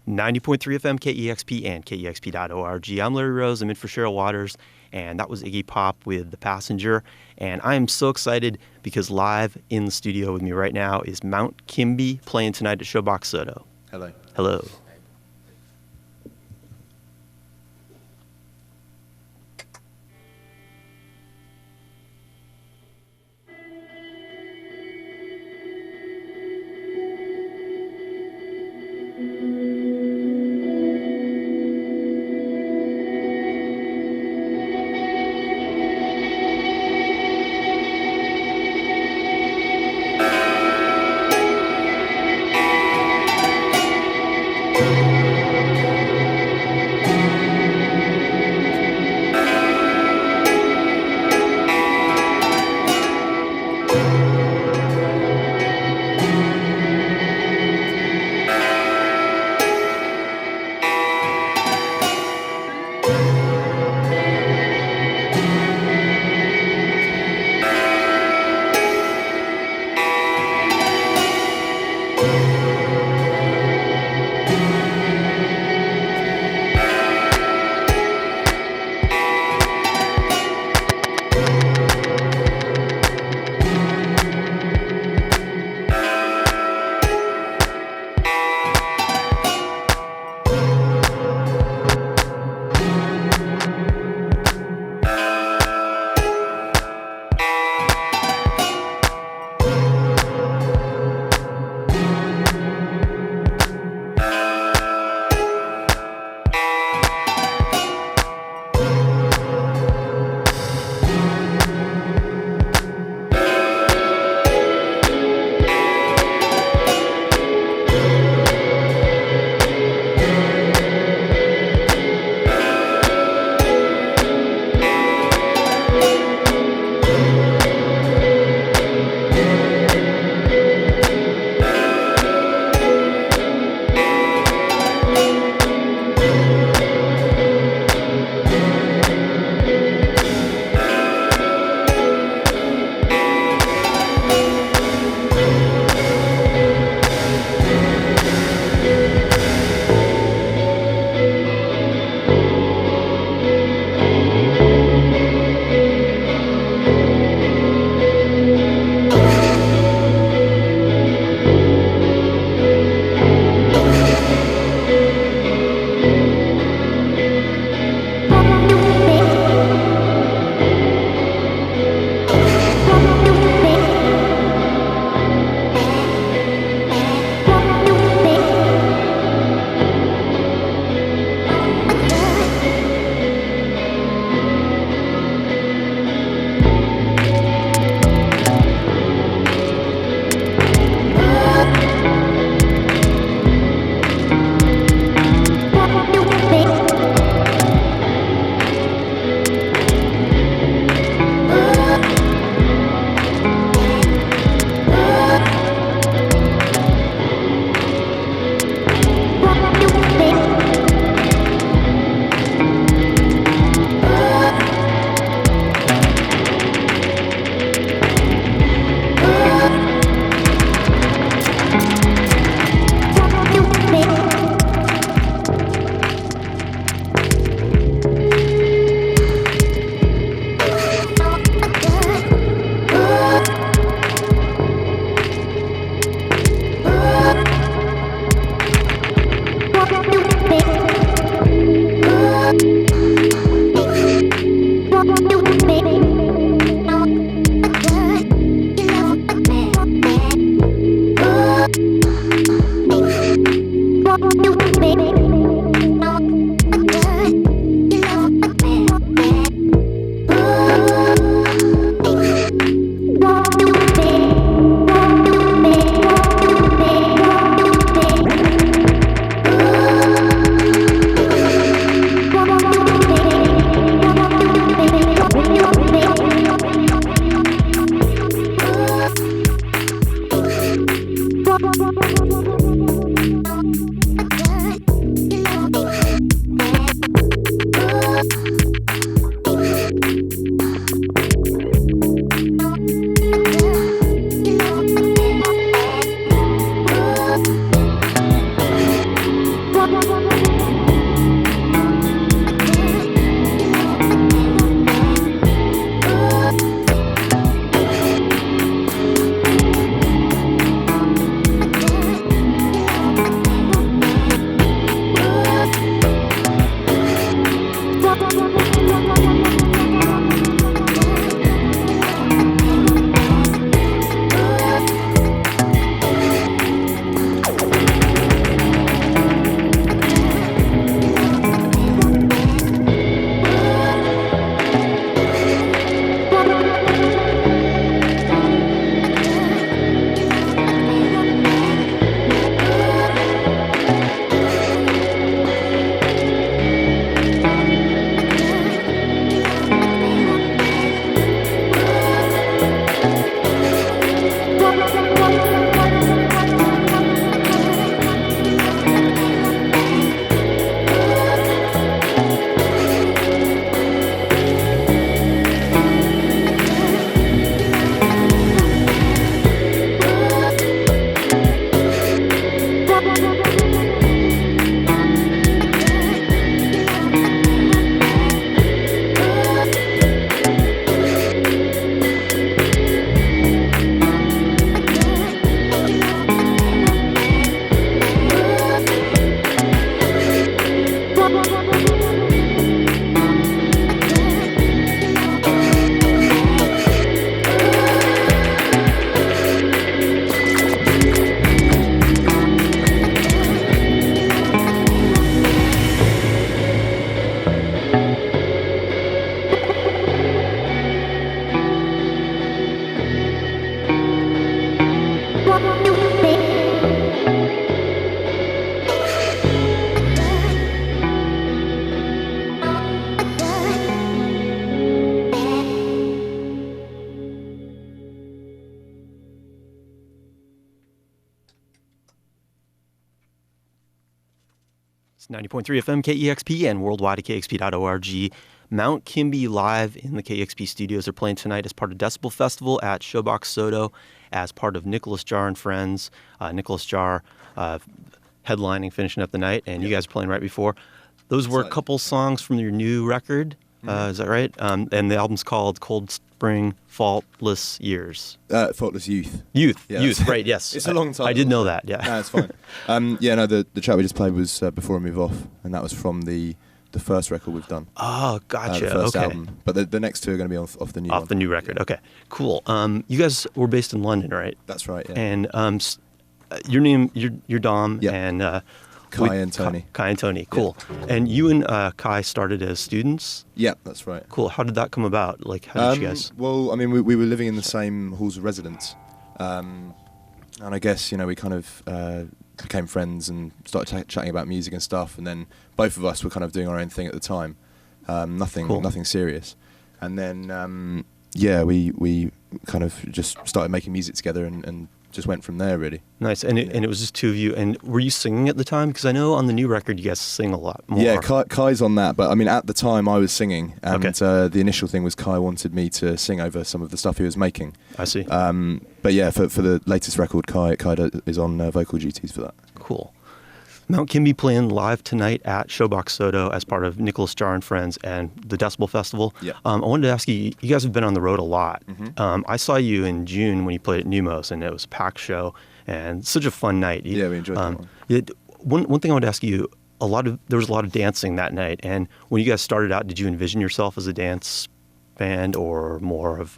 90.3 FM, KEXP, and KEXP.org. I'm Larry Rose. I'm in for Cheryl Waters, and that was Iggy Pop with The Passenger. And I am so excited because live in the studio with me right now is Mount Kimbie playing tonight at Showbox Soto. Hello. Hello. It's 90.3 FM KEXP and worldwide at KEXP.org. Mount Kimbie live in the KEXP studios are playing tonight as part of Decibel Festival at Showbox Soto as part of Nicholas Jar and Friends. Nicholas Jar headlining, finishing up the night, and you guys are playing right before. Those were a couple songs from your new record, is that right? And the album's called Cold Spring Faultless Years. Faultless Youth. Youth, Yeah, Youth, right, yes. It's a long time. I did know that, yeah. No, it's fine. The track we just played was Before I Move Off, and that was from the first record we've done. Oh, gotcha, the first okay. album. But the next two are going to be off the new one. Off the new record, okay. Cool. You guys were based in London, right? That's right, yeah. And your name, you're Dom, Yep. and... Kai and Tony. Kai and Tony, cool. Yeah. And you and Kai started as students? Yeah, that's right. Cool. How did that come about? Like, how did you guys... Well, I mean, we were living in the same halls of residence. And I guess, we kind of became friends and started chatting about music and stuff. And then both of us were kind of doing our own thing at the time. Nothing serious. And then, we kind of just started making music together and just went from there, really. Nice. And it was just two of you. And were you singing at the time? Because I know on the new record you guys sing a lot more. Yeah, Kai's on that. But I mean, at the time I was singing. And okay. The initial thing was Kai wanted me to sing over some of the stuff he was making. I see. But yeah, for the latest record, Kai is on vocal duties for that. Cool. Mount Kimbie playing live tonight at Showbox Soto as part of Nicholas Jar and Friends and the Decibel Festival. Yeah. I wanted to ask you guys have been on the road a lot. Mm-hmm. I saw you in June when you played at Numos, and it was a packed show and such a fun night. Yeah, we enjoyed that one. One thing I wanted to ask you, there was a lot of dancing that night, and when you guys started out, did you envision yourself as a dance band or more of...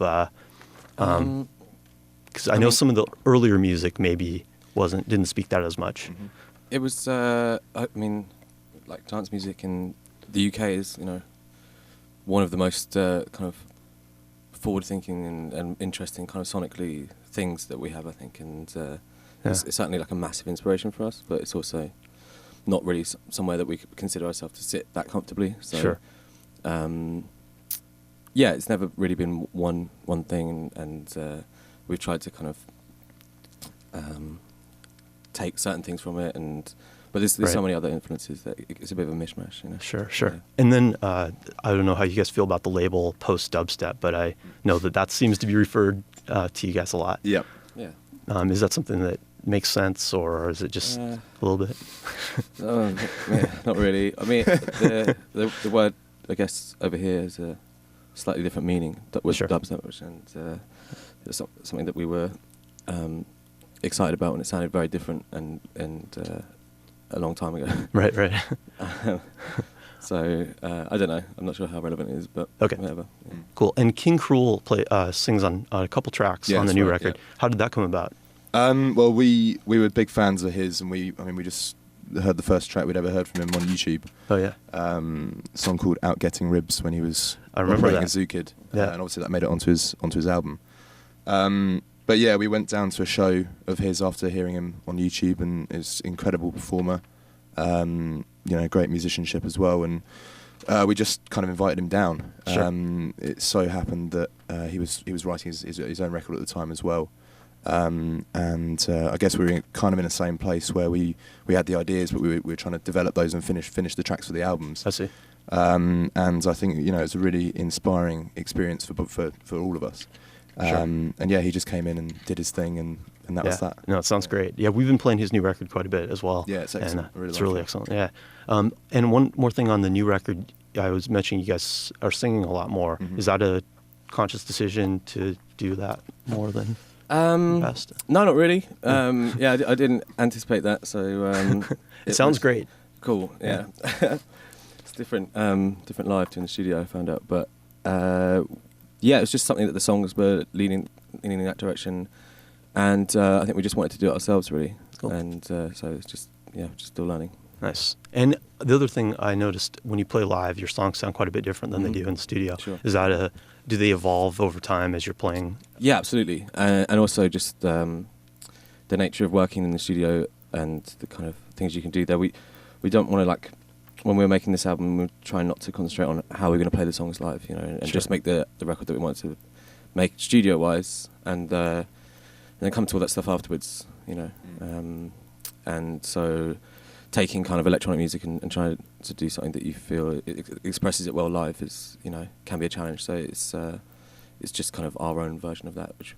Because I know some of the earlier music maybe didn't speak that as much. Mm-hmm. It was, like dance music in the UK is, one of the most kind of forward-thinking and interesting kind of sonically things that we have, I think, and it's certainly like a massive inspiration for us, but it's also not really somewhere that we could consider ourselves to sit that comfortably. So, sure. It's never really been one thing, and we've tried to kind of take certain things from it, but there's right. so many other influences that it's a bit of a mishmash. Sure. Yeah. And then I don't know how you guys feel about the label post dubstep, but I know that seems to be referred to you guys a lot. Yep. Yeah. Is that something that makes sense, or is it just a little bit? Not really. I mean, the word I guess over here has a slightly different meaning with sure. dubstep, and it's something that we were excited about when it sounded very different and a long time ago. Right. So I don't know. I'm not sure how relevant it is, but okay. Whatever. Yeah. Cool. And King Cruel sings on a couple tracks on the new record. Yeah. How did that come about? Well, we were big fans of his, and we just heard the first track we'd ever heard from him on YouTube. Oh yeah. A song called "Out Getting Ribs" when he was operating as Zoo Kid. Yeah. And obviously that made it onto his album. But yeah, we went down to a show of his after hearing him on YouTube, and he's an incredible performer, great musicianship as well, and we just kind of invited him down. Sure. It so happened that he was writing his own record at the time as well, and I guess we were kind of in the same place where we had the ideas, but we were trying to develop those and finish the tracks for the albums. I see. And I think it's a really inspiring experience for all of us. Sure. And yeah, he just came in and did his thing, and that was that. No, it sounds great. Yeah, we've been playing his new record quite a bit as well. Yeah, it's excellent. And, it's really excellent. Yeah. And one more thing on the new record, I was mentioning you guys are singing a lot more. Mm-hmm. Is that a conscious decision to do that more than best? No, not really. I didn't anticipate that. So it sounds great. Cool. Yeah. It's different live to in the studio, I found out, but. It was just something that the songs were leaning in that direction, and I think we just wanted to do it ourselves, really. Cool. And so it's just still learning. Nice. And the other thing I noticed, when you play live, your songs sound quite a bit different than they do in the studio. Sure. Is that do they evolve over time as you're playing? Yeah, absolutely. And also just the nature of working in the studio and the kind of things you can do there. We don't want to when we were making this album, we were trying not to concentrate on how we're going to play the songs live, and sure. just make the record that we wanted to make studio-wise, and then come to all that stuff afterwards, And so taking kind of electronic music and trying to do something that you feel expresses it well live is, can be a challenge. So it's just kind of our own version of that, which.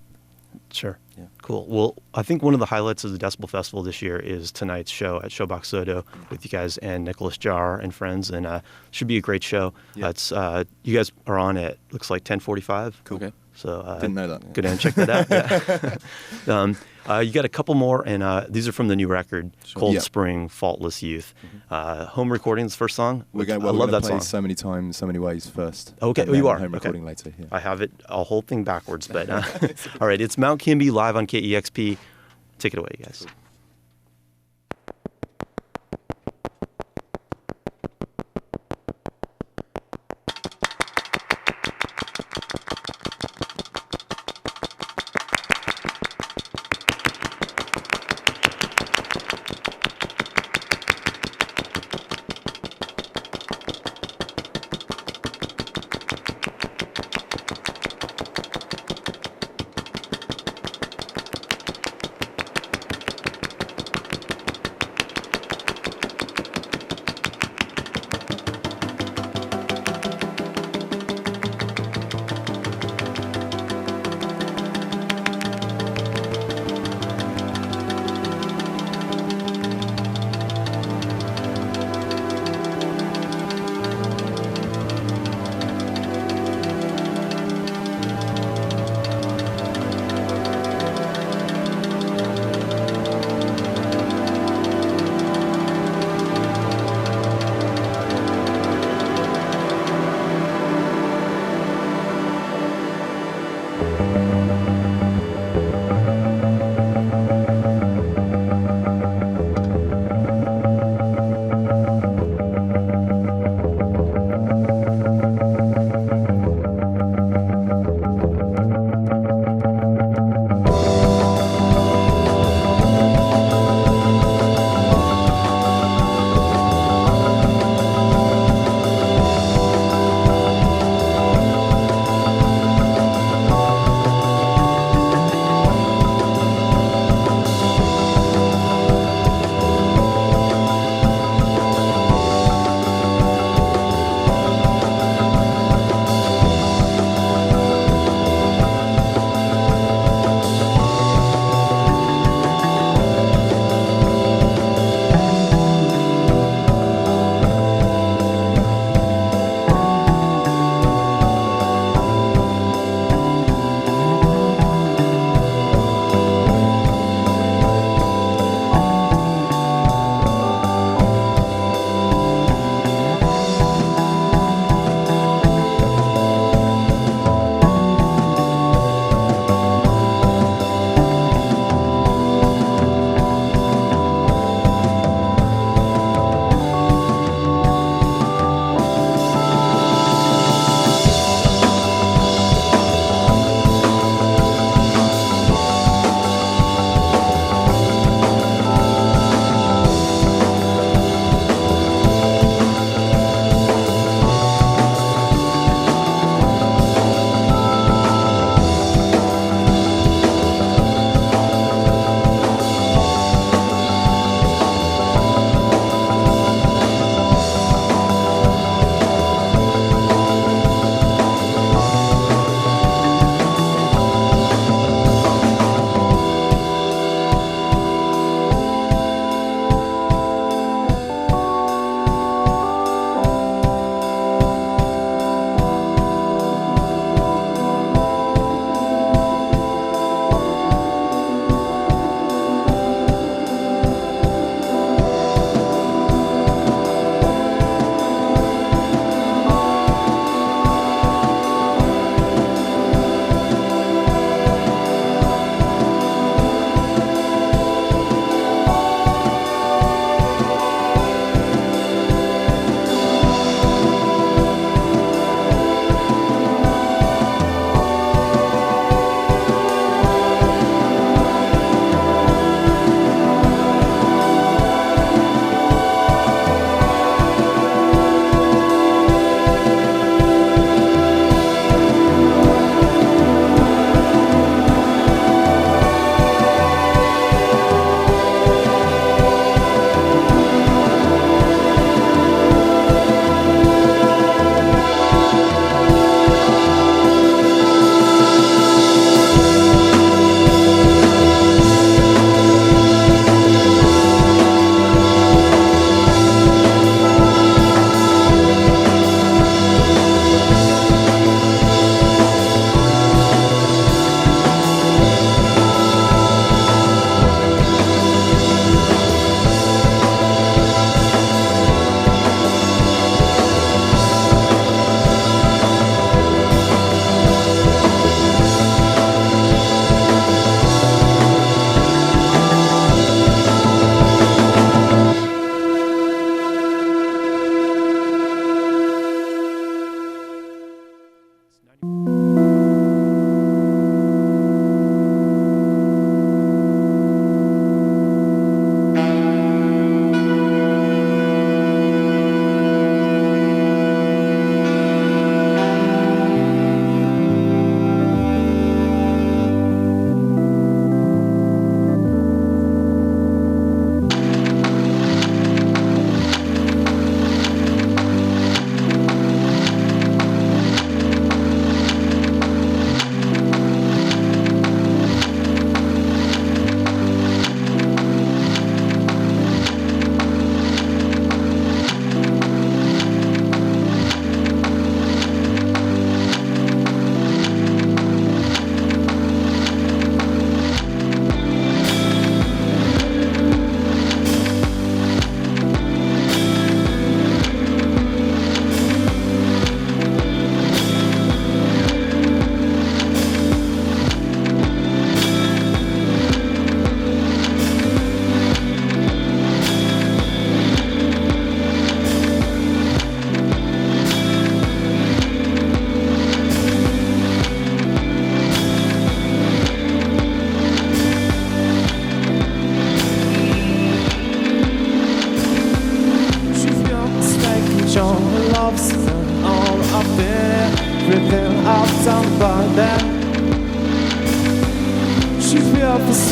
Sure. Yeah. Cool. Well, I think one of the highlights of the Decibel Festival this year is tonight's show at Showbox Soto with you guys and Nicholas Jar and friends, and should be a great show. Yeah. It's you guys are on at looks like 10:45. Cool. Okay. So Didn't know that. Go down and check that out. Yeah. You got a couple more, and these are from the new record, Sure. Cold Yeah. Spring, Faultless Youth. Home recordings, first song. We're going. I Well, love we're that play song. so many times, so many ways first. Okay, and you then are. home Okay. recording later. Yeah. I have it a whole thing backwards, but all right. It's Mount Kimbie live on KEXP. Take it away, guys.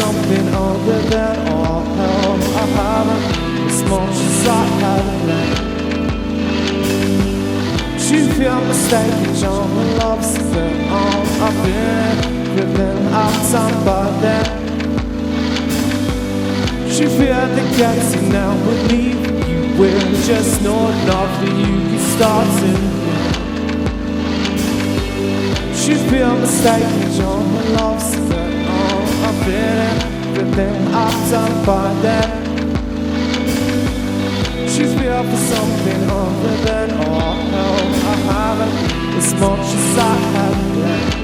something other than all help. I haven't as much as I had left. You feel mistaken, John, the love's the arm. I've been living out time by then. You feel the guilty now, believe you will. Just know enough that you can start to. You feel mistaken, John, the love's the arm. I've been living out time by then. You feel for something other than all help. I haven't as much as I have left.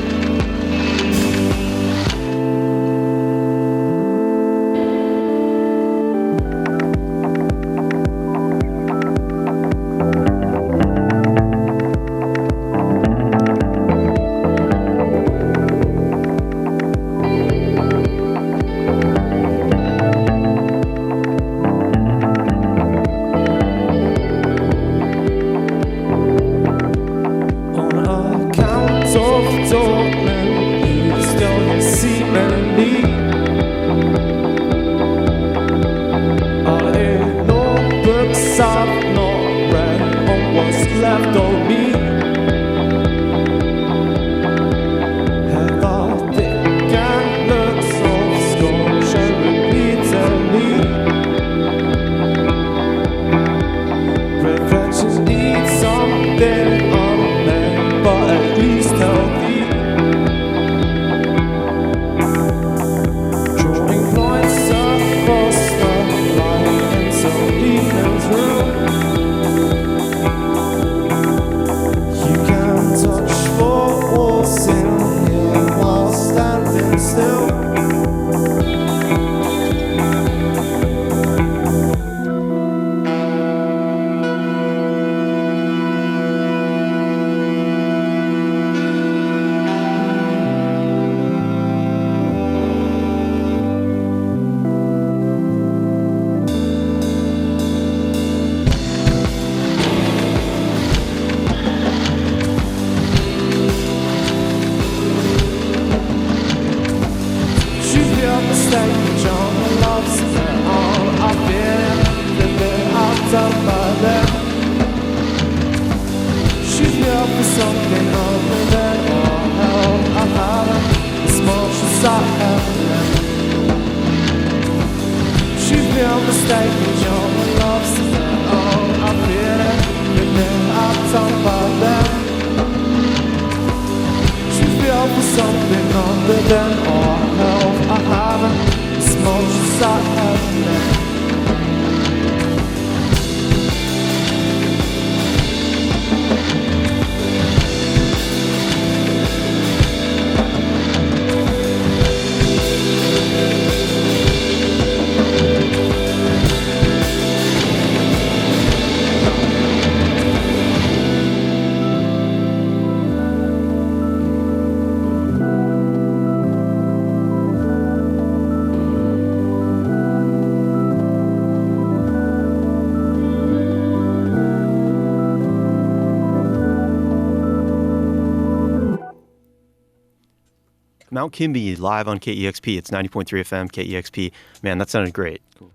Mount Kimbie live on KEXP. It's 90.3 FM, KEXP. Man, that sounded great. Cool.